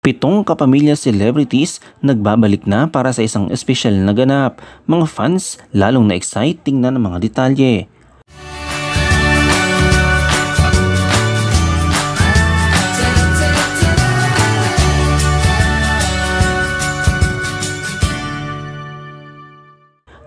Pitong kapamilya celebrities nagbabalik na para sa isang espesyal na ganap. Mga fans lalong na-excite tingnan ang mga detalye.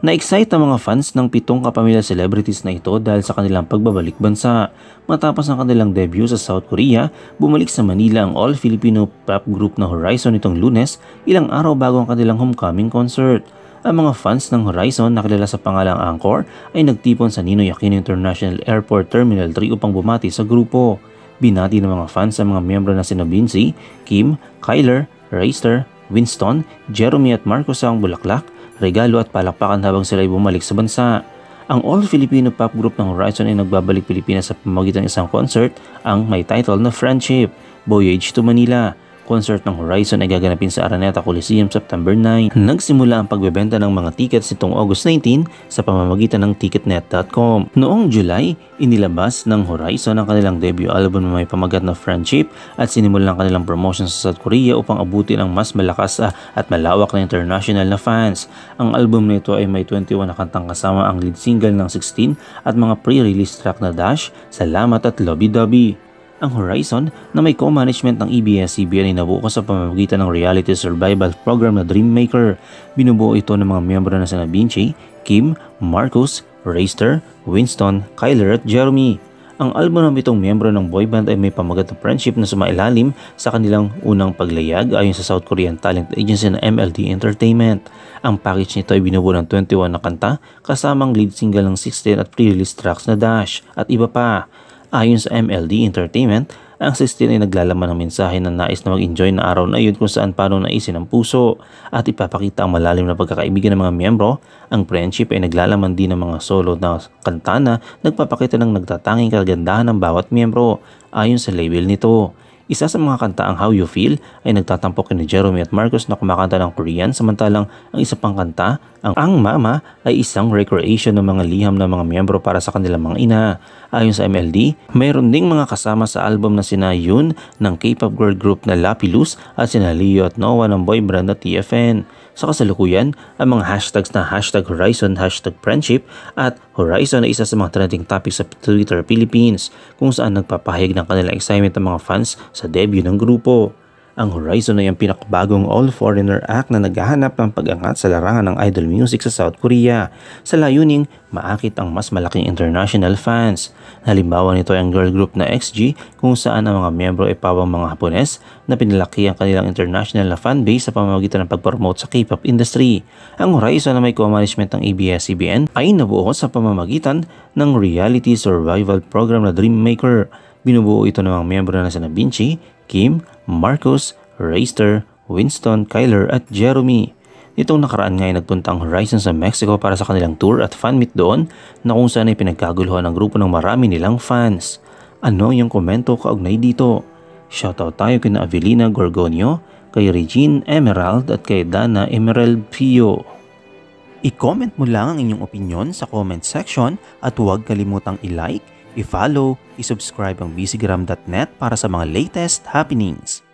Na-excite ang mga fans ng pitong kapamilya celebrities na ito dahil sa kanilang pagbabalik bansa. Matapos ang kanilang debut sa South Korea, bumalik sa Manila ang all-Filipino pop group na Horizon nitong Lunes, ilang araw bago ang kanilang homecoming concert. Ang mga fans ng Horizon na kilala sa pangalang Angkor ay nagtipon sa Ninoy Aquino International Airport Terminal 3 upang bumati sa grupo. Binati ng mga fans ang mga miyembro na sina Binzi, Kim, Kyler, Rayster, Winston, Jeremy at Marcos ang Bulaklak, regalo at palakpakan habang sila ay bumalik sa bansa. Ang all-Filipino pop group ng Horizon ay nagbabalik Pilipinas sa pamamagitan ng isang concert, ang may title na Friendship, Voyage to Manila. Concert ng Horizon ay gaganapin sa Araneta Coliseum September 9. Nagsimula ang pagbebenta ng mga tickets nitong August 19 sa pamamagitan ng ticketnet.com. Noong July, inilabas ng Horizon ang kanilang debut album na may pamagat na Friendship at sinimulan ang kanilang promotion sa South Korea upang abutin ang mas malakas at malawak na international na fans. Ang album na ito ay may 21 na kantang kasama ang lead single ng 16 at mga pre-release track na Dash, Salamat at Lobby Dobby. Ang Horizon na may co-management ng ABS-CBN ay nabuo sa pamamagitan ng reality survival program na Dreammaker. Binubuo ito ng mga miyembro na sina Binchi, Kim, Marcos, Rayster, Winston, Kyler at Jeremy. Ang album ng pitong miyembro ng boyband ay may pamagat na friendship na sumailalim sa kanilang unang paglayag ayon sa South Korean talent agency na MLD Entertainment. Ang package nito ay binubuo ng 21 na kanta kasamang lead single ng 16 at pre-release tracks na Dash at iba pa. Ayon sa MLD Entertainment, ang 16 ay naglalaman ng mensahe na nais na mag-enjoy na araw na iyon kung saan paano naisin ang puso at ipapakita ang malalim na pagkakaibigan ng mga miyembro. Ang friendship ay naglalaman din ng mga solo na kanta na nagpapakita ng nagtatanging kagandahan ng bawat miyembro ayon sa label nito. Isa sa mga kanta ang How You Feel ay nagtatampok ni Jeremy at Marcos na kumakanta ng Korean, samantalang ang isa pang kanta, ang Mama, ay isang recreation ng mga liham ng mga miyembro para sa kanilang mga ina. Ayon sa MLD, mayroon ding mga kasama sa album na sina Yoon ng K-pop girl group na Lapilus at sina Leo at Noah ng boy band na TFN. Sa kasalukuyan, ang mga hashtags na #Horizon, #Friendship at Horizon ay isa sa mga trending topics sa Twitter Philippines kung saan nagpapahayag ng kanilang excitement ng mga fans sa debut ng grupo. Ang Horizon ay ang pinakabagong all-foreigner act na naghahanap ng pag-angat sa larangan ng idol music sa South Korea sa layuning maakit ang mas malaking international fans. Halimbawa nito ay ang girl group na XG kung saan ang mga miyembro ay pawang mga Hapones na pinalaki ang kanilang international na fanbase sa pamamagitan ng pag-promote sa K-pop industry. Ang Horizon na may co-management ng ABS-CBN ay nabuo sa pamamagitan ng reality survival program na Dreammaker. Binubuo ito ng mga miyembro na sina Binchi, Kim, Marcos, Rayster, Winston, Kyler at Jeremy. Nitong nakaraan nga ay nagpunta ang Horizon sa Mexico para sa kanilang tour at fan meet doon na kung saan ay pinagkaguluhan ng grupo ng marami nilang fans. Ano yung komento kaugnay dito? Shoutout tayo kina Avelina Gorgonio, kay Regine Emerald at kay Dana Emerald Pio. I-comment mo lang ang inyong opinion sa comment section at huwag kalimutang i-like, i-follow, i-subscribe ang bcgram.net para sa mga latest happenings.